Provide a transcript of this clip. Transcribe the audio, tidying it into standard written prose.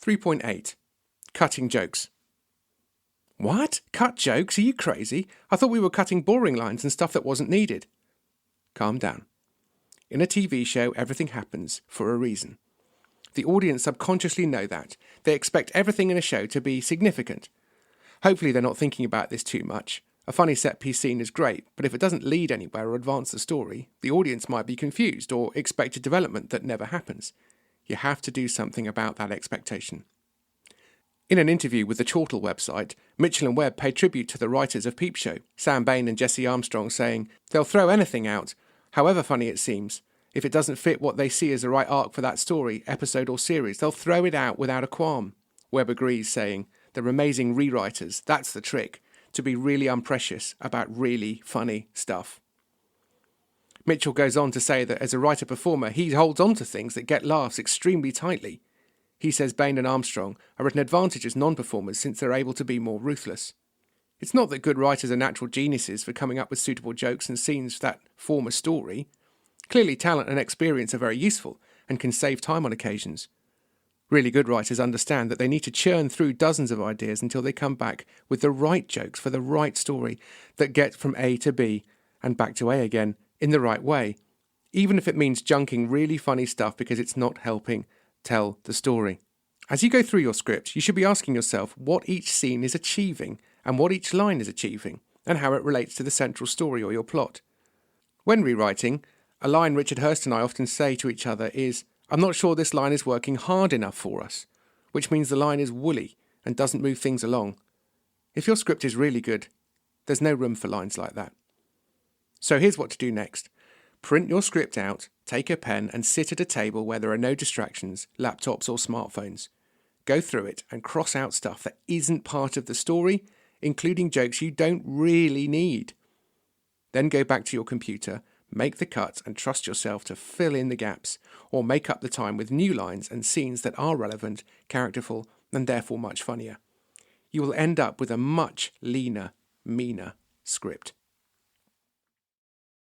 3.8. Cutting jokes. What? Cut jokes? Are you crazy? I thought we were cutting boring lines and stuff that wasn't needed. Calm down. In a TV show, everything happens for a reason. The audience subconsciously know that. They expect everything in a show to be significant. Hopefully they're not thinking about this too much. A funny set-piece scene is great, but if it doesn't lead anywhere or advance the story, the audience might be confused or expect a development that never happens. You have to do something about that expectation. In an interview with the Chortle website, Mitchell and Webb paid tribute to the writers of Peep Show, Sam Bain and Jesse Armstrong, saying, "They'll throw anything out, however funny it seems. If it doesn't fit what they see as the right arc for that story, episode or series, they'll throw it out without a qualm." Webb agrees, saying, "They're amazing rewriters, that's the trick, to be really unprecious about really funny stuff." Mitchell goes on to say that as a writer-performer, he holds on to things that get laughs extremely tightly. He says Bain and Armstrong are at an advantage as non-performers since they're able to be more ruthless. It's not that good writers are natural geniuses for coming up with suitable jokes and scenes that form a story. Clearly, talent and experience are very useful and can save time on occasions. Really good writers understand that they need to churn through dozens of ideas until they come back with the right jokes for the right story that get from A to B and back to A again in the right way, even if it means junking really funny stuff because it's not helping tell the story. As you go through your script, you should be asking yourself what each scene is achieving and what each line is achieving and how it relates to the central story or your plot. When rewriting, a line Richard Hurst and I often say to each other is, "I'm not sure this line is working hard enough for us," which means the line is woolly and doesn't move things along. If your script is really good, there's no room for lines like that. So here's what to do next. Print your script out, take a pen and sit at a table where there are no distractions, laptops or smartphones. Go through it and cross out stuff that isn't part of the story, including jokes you don't really need. Then go back to your computer, make the cuts and trust yourself to fill in the gaps or make up the time with new lines and scenes that are relevant, characterful and therefore much funnier. You will end up with a much leaner, meaner script.